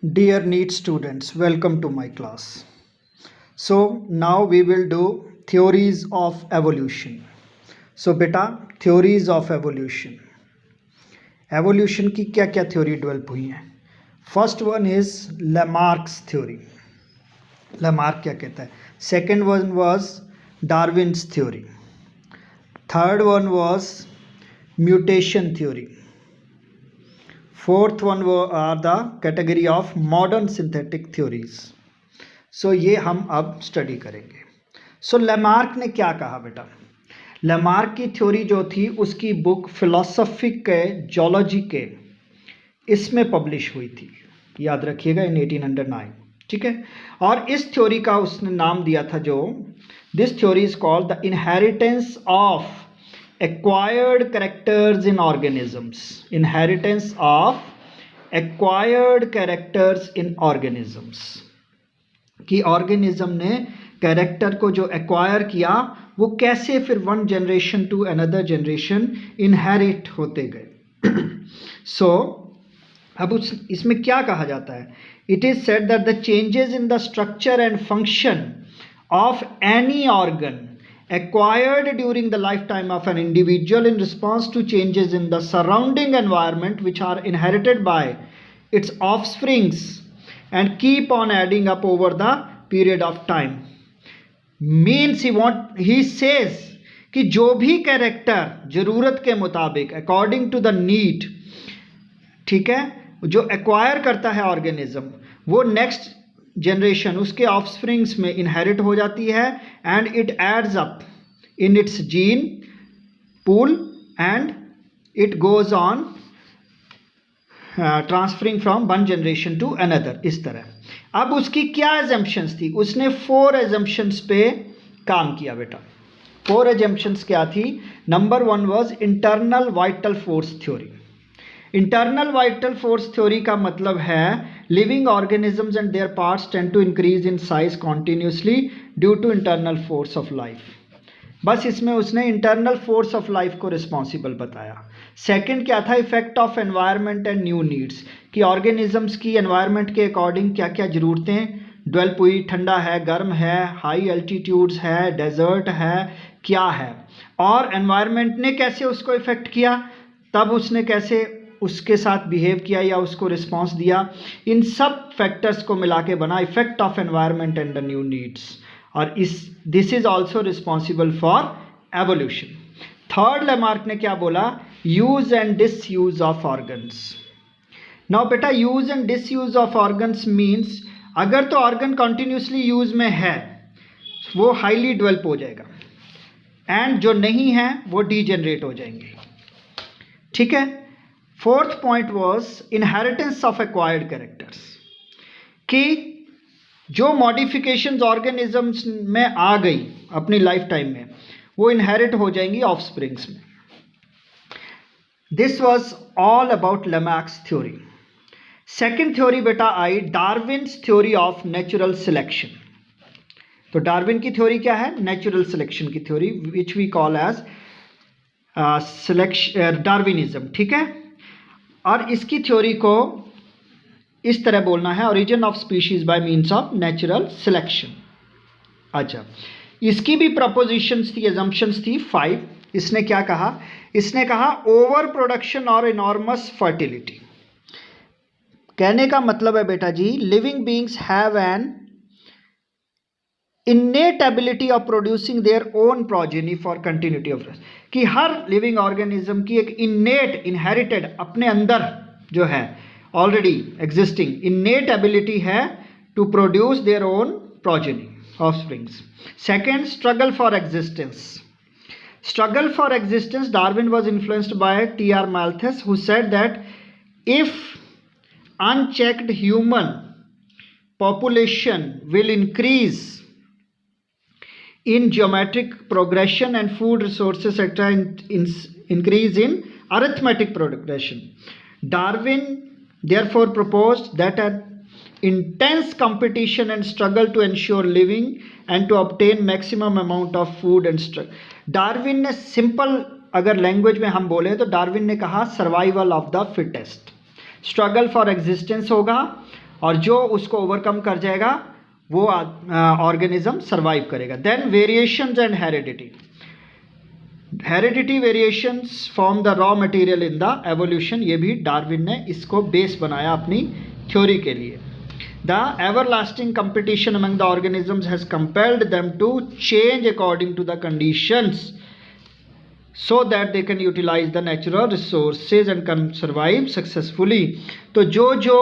Dear NEET students, welcome to my class. So now we will do theories of evolution. So beta, theories of evolution. Evolution की क्या क्या theory develop हुई हैं? First one is Lamarck's theory. Lamarck क्या कहता है? Second one was Darwin's theory. Third one was mutation theory. Fourth one are the category of modern synthetic theories. सो ये हम अब स्टडी करेंगे. सो लेमार्क ने क्या कहा बेटा? लेमार्क की थ्योरी जो थी उसकी बुक फिलोसफी के जूलॉजी के इसमें पब्लिश हुई थी, याद रखिएगा, इन 1809. ठीक है. और इस थ्योरी का उसने नाम दिया था जो this theory is called the inheritance of acquired characters in organisms. Inheritance of acquired characters in organisms कि ऑर्गेनिज्म ने कैरेक्टर को जो एक्वायर किया वो कैसे फिर one generation to another generation inherit होते गए. सो अब इसमें क्या कहा जाता है? It is said that the changes in the structure and function of any organ acquired during the lifetime of an individual in response to changes in the surrounding environment which are inherited by its offsprings and keep on adding up over the period of time. Means he says कि जो भी character जरूरत के मुताबिक according to the need, ठीक है, जो acquire करता है ऑर्गेनिज्म, वो नेक्स्ट जनरेशन उसके ऑफस्प्रिंग्स में इनहेरिट हो जाती है and it adds up in its gene pool and it goes on transferring from one generation to another. इस तरह. अब उसकी क्या एजम्पशंस थी? उसने 4 एजम्पशंस पे काम किया बेटा. 4 एजम्पशंस क्या थी? Number 1 was internal vital force theory. Internal vital force theory का मतलब है living organisms and their parts tend to increase in size continuously due to internal force of life. बस इसमें उसने इंटरनल फोर्स ऑफ लाइफ को responsible बताया. Second क्या था? Effect of environment and new needs कि ऑर्गेनिजम्स की एनवायरनमेंट के अकॉर्डिंग क्या क्या ज़रूरतें डेवलप हुई. ठंडा है, गर्म है, हाई एल्टीट्यूड्स है, डेजर्ट है, क्या है, और एनवायरनमेंट ने कैसे उसको इफेक्ट किया, तब उसने कैसे उसके साथ बिहेव किया या उसको रिस्पॉन्स दिया. इन सब फैक्टर्स को मिला के बना effect of environment and the new needs. और this is also responsible for evolution. Third Lamarck ने क्या बोला? Use and disuse of organs. Now बेटा, use and disuse of organs means अगर तो ऑर्गन कंटिन्यूसली यूज में है वो हाईली डेवलप हो जाएगा एंड जो नहीं है वो डीजेनरेट हो जाएंगे. ठीक है. Fourth point was inheritance of acquired characters कि जो मॉडिफिकेशंस ऑर्गेनिजम्स में आ गई अपनी लाइफ टाइम में वो इनहेरिट हो जाएंगी ऑफस्प्रिंग्स में. This was all about Lamarck's theory. Second theory बेटा आई Darwin's theory of natural selection. तो डार्विन की थ्योरी क्या है? नेचुरल सिलेक्शन की theory which we call as selection Darwinism. ठीक है. और इसकी थ्योरी को इस तरह बोलना है, origin of species by means of natural selection. अच्छा, इसकी भी प्रपोजिशंस थी, एजम्पशंस थी 5. इसने क्या कहा? इसने कहा ओवर प्रोडक्शन और इनॉर्मस फर्टिलिटी. कहने का मतलब है बेटा जी, living beings have an innate ability of producing their own progeny for continuity of race. कि हर लिविंग ऑर्गेनिज्म की एक innate inherited अपने अंदर जो है ऑलरेडी एग्जिस्टिंग innate ability है to produce their own progeny offsprings. Second, struggle for existence. Struggle for existence, Darwin was influenced by T.R. Malthus, who said that if unchecked human population will increase in geometric progression and food resources etc. increase in arithmetic progression. Darwin therefore proposed that an intense competition and struggle to ensure living and to obtain maximum amount of food and struggle. Darwin ने simple अगर language में हम बोले तो Darwin ने कहा survival of the fittest. Struggle for existence होगा और जो उसको ओवरकम कर जाएगा वो ऑर्गेनिज्म सर्वाइव करेगा। Then variations and heredity, heredity variations form the raw material in the evolution, ये भी डार्विन ने इसको बेस बनाया अपनी थ्योरी के लिए। The everlasting competition among the organisms has compelled them to change according to the conditions so that they can utilize the natural resources and can survive successfully. तो जो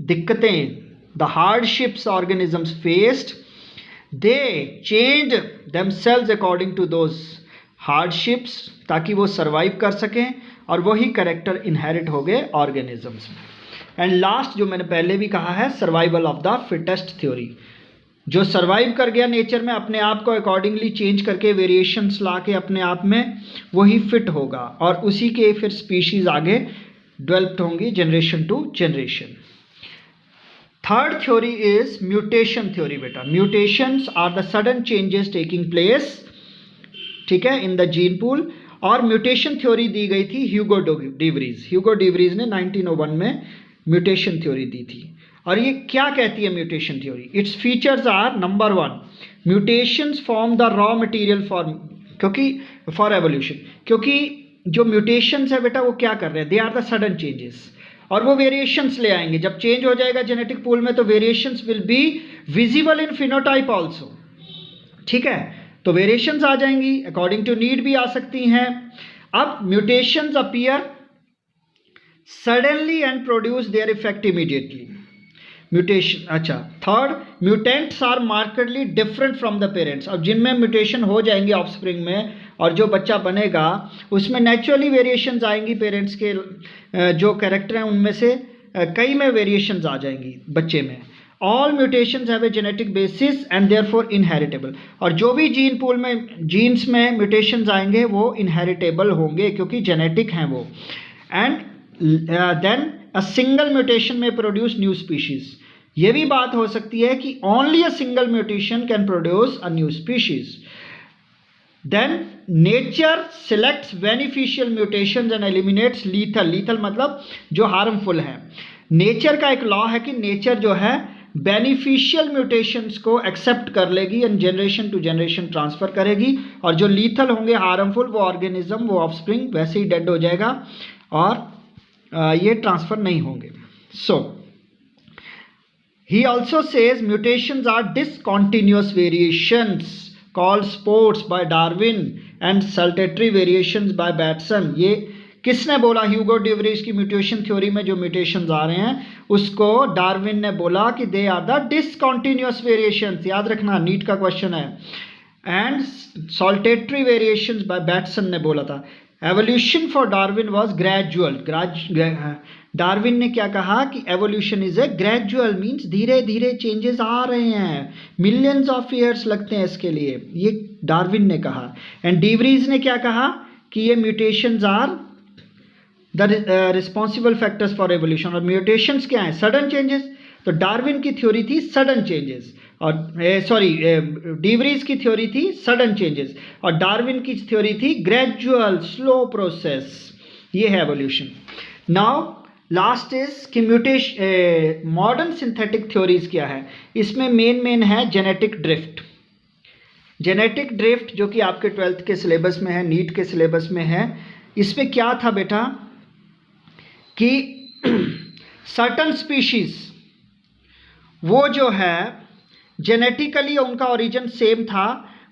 दिक्कतें, the hardships organisms faced, they changed themselves according to those hardships ताकि वो survive कर सकें, और वही character inherit हो गए ऑर्गेनिजम्स में। एंड लास्ट जो मैंने पहले भी कहा है, survival of the fittest theory, जो सर्वाइव कर गया नेचर में अपने आप को अकॉर्डिंगली चेंज करके वेरिएशंस ला के अपने आप में, वही फिट होगा और उसी के फिर स्पीशीज आगे डेवलप होंगी generation to generation. Third theory is mutation theory. बेटा mutations are the sudden changes taking place, ठीक है, इन द जीन पूल। और म्यूटेशन थ्योरी दी गई थी ह्यूगो डिवरीज। ह्यूगो डिवरीज ने 1901 में म्यूटेशन थ्योरी दी थी। और ये क्या कहती है mutation theory? Its features are, number 1, mutations form the raw material for evolution. क्योंकि जो म्यूटेशंस है बेटा वो क्या कर रहे हैं? They are the sudden changes, और वो वेरिएशंस ले आएंगे। जब चेंज हो जाएगा जेनेटिक पूल में तो variations will be visible in phenotype also, ठीक है, तो वेरिएशंस आ जाएंगी, अकॉर्डिंग टू नीड भी आ सकती हैं। अब mutations appear suddenly and produce their effect immediately. Mutation, अच्छा, third, mutants are markedly different from the parents. अब जिनमें म्यूटेशन हो जाएंगे ऑफस्प्रिंग में और जो बच्चा बनेगा उसमें नेचुरली वेरिएशंस आएंगी, पेरेंट्स के जो कैरेक्टर हैं उनमें से कई में वेरिएशंस आ जाएंगी बच्चे में। All mutations have a genetic basis and therefore inheritable. और जो भी जीन पूल में, जीन्स में म्यूटेशंस आएंगे वो इनहेरिटेबल होंगे क्योंकि जेनेटिक हैं वो। And then a single mutation may produce new species. ये भी बात हो सकती है कि only a single mutation can produce a new species. Then nature selects beneficial mutations and eliminates lethal. Lethal मतलब जो हार्मफुल है। नेचर का एक लॉ है कि नेचर जो है बेनिफिशियल म्यूटेशंस को एक्सेप्ट कर लेगी and generation to generation transfer करेगी, और जो लीथल होंगे, हार्मफुल, वो ऑर्गेनिज्म, वो ऑफस्प्रिंग वैसे ही डेड हो जाएगा और ये ट्रांसफर नहीं होंगे। So he also says mutations are discontinuous variations called sports by Darwin and saltatory variations by Bateson. ये किसने बोला? ह्यूगो डिवरीज की म्यूटेशन थ्योरी में जो म्यूटेशंस आ रहे हैं उसको डार्विन ने बोला कि they are the discontinuous variations. याद रखना, नीट का क्वेश्चन है। And saltatory variations by Bateson ने बोला था। Evolution for Darwin was gradual. Darwin ने क्या कहा कि evolution is a gradual, means धीरे धीरे चेंजेस आ रहे हैं, मिलियंस ऑफ ईयर्स लगते हैं इसके लिए, ये डार्विन ने कहा। एंड डिवरीज ने क्या कहा कि ये mutations are the responsible factors for evolution. और म्यूटेशंस क्या है? Sudden changes. तो डार्विन की थ्योरी थी सडन चेंजेस, और डिवरीज की थ्योरी थी सडन चेंजेस, और डार्विन की थ्योरी थी ग्रेजुअल स्लो प्रोसेस। ये है एवोल्यूशन। नाउ लास्ट इज कि म्यूटेशन, मॉडर्न सिंथेटिक थ्योरीज क्या है? इसमें मेन है जेनेटिक ड्रिफ्ट। जेनेटिक ड्रिफ्ट जो कि आपके 12th के सिलेबस में है, नीट के सिलेबस में है। इसमें क्या था बेटा कि सर्टन स्पीशीज वो जो है जेनेटिकली उनका ओरिजिन सेम था,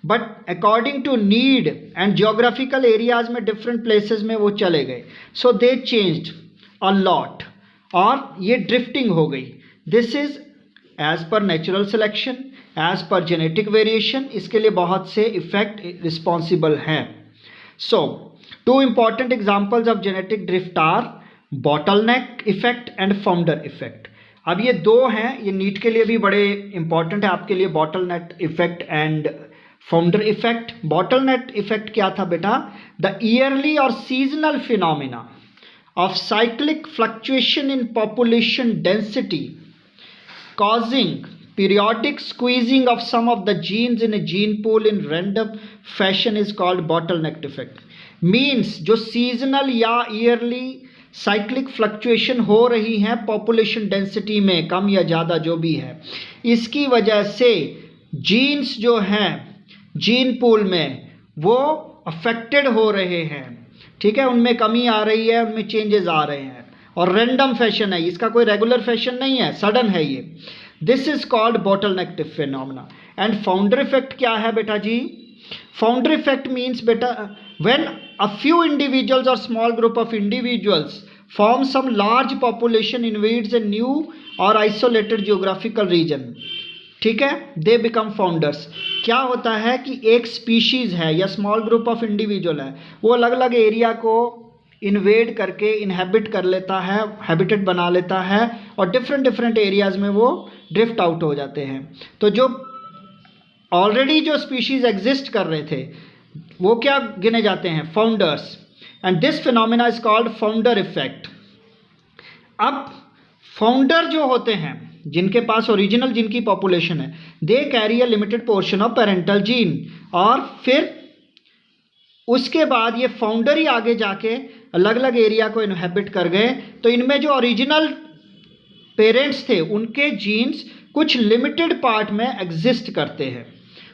but according to need and geographical areas में डिफरेंट प्लेसेस में वो चले गए, सो दे चेंज्ड अ लॉट और ये ड्रिफ्टिंग हो गई। This is as per natural selection, as per genetic variation. इसके लिए बहुत से इफेक्ट रिस्पॉन्सिबल हैं। So two important examples of genetic drift are bottleneck effect and founder effect. अब ये दो हैं, ये नीट के लिए भी बड़े इंपॉर्टेंट है आपके लिए, bottleneck effect and founder effect. Bottleneck effect क्या था बेटा? द ईयरली और seasonal phenomena of cyclic fluctuation in population density causing periodic squeezing of some of the genes in a gene pool in random fashion is called bottleneck effect. Means जो seasonal या yearly cyclic fluctuation हो रही हैं population density में, कम या ज़्यादा जो भी है, इसकी वजह से जीन्स जो हैं जीन पूल में वो अफेक्टेड हो रहे हैं, ठीक है, उनमें कमी आ रही है, उनमें चेंजेस आ रहे हैं, और रैंडम फैशन है, इसका कोई रेगुलर फैशन नहीं है, सडन है ये। This is called bottleneck phenomena. And founder effect क्या है बेटा जी? फाउंडर इफेक्ट मीन्स बेटा व्हेन अ फ्यू इंडिविजुअल्स और small group of individuals form some large population invades a new और आइसोलेटेड जियोग्राफिकल रीजन, ठीक है, दे बिकम फाउंडर्स। क्या होता है कि एक स्पीशीज़ है या स्मॉल ग्रुप ऑफ इंडिविजुअल है, वो अलग अलग एरिया को इन्वेड करके इनहेबिट कर लेता है, हैबिटेट बना लेता है, और डिफरेंट डिफरेंट एरियाज़ में वो ड्रिफ्ट आउट हो जाते हैं। तो जो ऑलरेडी जो स्पीशीज़ एग्जिस्ट कर रहे थे वो क्या गिने जाते हैं? Founders. And this phenomena is called founder effect. अब फाउंडर जो होते हैं, जिनके पास ओरिजिनल जिनकी पॉपुलेशन है, they carry a limited portion of parental gene, और फिर उसके बाद ये फाउंडर ही आगे जाके अलग अलग एरिया को इनहेबिट कर गए। तो इनमें जो ओरिजिनल पेरेंट्स थे उनके जीन्स कुछ लिमिटेड पार्ट में एग्जिस्ट करते हैं,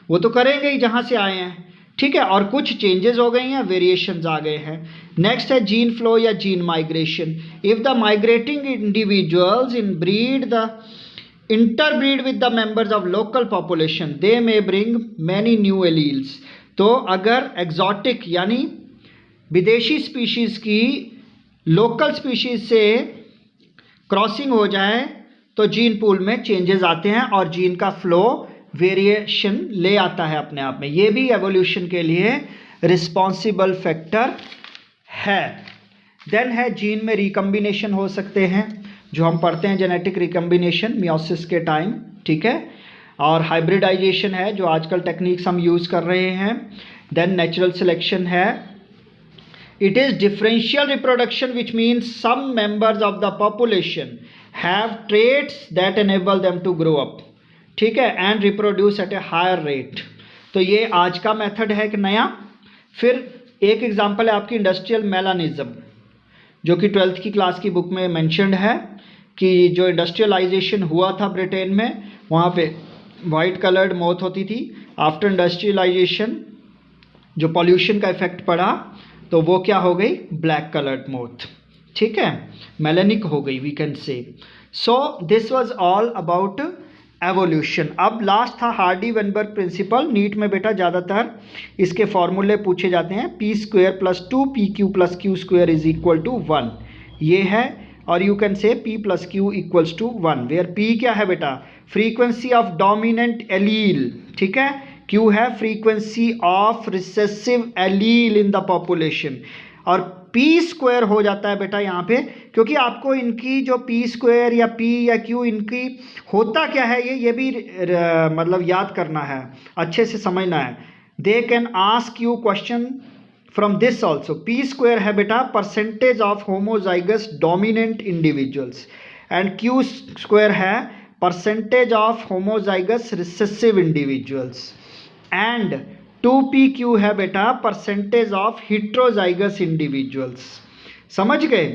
वो तो करेंगे ही जहाँ से आए हैं, ठीक है, और कुछ चेंजेस हो गई हैं, वेरिएशंस आ गए हैं। नेक्स्ट है जीन फ्लो या gene migration. If the migrating individuals interbreed with the members of local population, they may bring many new alleles। तो अगर एग्जॉटिक यानी विदेशी स्पीशीज़ की लोकल स्पीशीज़ से क्रॉसिंग हो जाए तो जीन पूल में चेंजेस आते हैं और जीन का फ्लो वेरिएशन ले आता है अपने आप में। ये भी एवोल्यूशन के लिए रिस्पॉन्सिबल फैक्टर है। देन है जीन में रिकम्बिनेशन हो सकते हैं, जो हम पढ़ते हैं जेनेटिक रिकम्बिनेशन मियोसिस के टाइम, ठीक है, और हाइब्रिडाइजेशन है जो आजकल टेक्निक्स हम यूज़ कर रहे हैं। देन नेचुरल सिलेक्शन है। It is differential reproduction which means some members of the population have traits that enable them to grow up, ठीक है, and reproduce at a higher rate. तो ये आज का मेथड है एक नया। फिर एक एग्जांपल है आपकी इंडस्ट्रियल मेलानिज्म, जो कि 12th की क्लास की बुक में मेंशन्ड है कि जो इंडस्ट्रियलाइजेशन हुआ था ब्रिटेन में, वहाँ पे वाइट कलर्ड मौत होती थी। आफ्टर इंडस्ट्रियलाइजेशन जो पॉल्यूशन का इफेक्ट पड़ा तो वो क्या हो गई? ब्लैक कलर्ड मौत, ठीक है, मेलेनिक हो गई we can say. So this was all about evolution. अब लास्ट था हार्डी वेनबर्ग प्रिंसिपल। नीट में बेटा ज़्यादातर इसके फॉर्मूले पूछे जाते हैं। p² + 2 pq + q² is equal to 1, ये है, और you can say p + q equals to 1, where p क्या है बेटा? फ्रीक्वेंसी ऑफ डोमिनेंट एलील, ठीक है, q है frequency of recessive allele in the population, और p² हो जाता है बेटा यहाँ पे, क्योंकि आपको इनकी जो p² या p या q इनकी होता क्या है ये भी मतलब याद करना है, अच्छे से समझना है। They can ask you question from this also. p² है बेटा percentage of homozygous dominant individuals, and q² है percentage of homozygous recessive individuals, and 2pq है बेटा परसेंटेज ऑफ हिट्रोजाइगस इंडिविजुअल्स। समझ गए?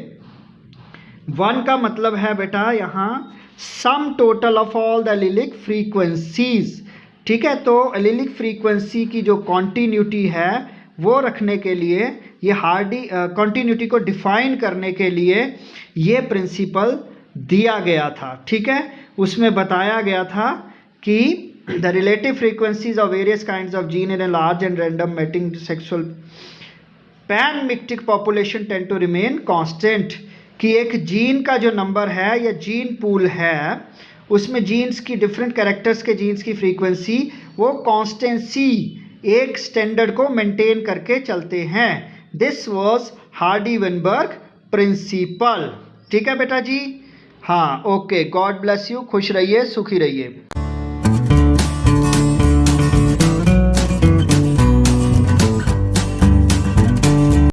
1 का मतलब है बेटा यहाँ sum total of all the allylic frequencies, ठीक है, तो एलिलिक फ्रीक्वेंसी की जो कॉन्टिन्यूटी है वो रखने के लिए, ये हार्डी कॉन्टिन्यूटी को डिफाइन करने के लिए ये प्रिंसिपल दिया गया था, ठीक है। उसमें बताया गया था कि the relative frequencies of various kinds of gene in a large and random mating sexual pan-mictic population tend to remain constant, कि एक जीन का जो नंबर है या जीन पूल है उसमें जीन्स की डिफरेंट कैरेक्टर्स के जीन्स की फ्रीक्वेंसी वो कॉन्स्टेंसी एक स्टैंडर्ड को मेंटेन करके चलते हैं। This was Hardy Weinberg principle, ठीक है बेटा जी। हाँ, ओके, गॉड ब्लेस यू, खुश रहिए, सुखी रहिए।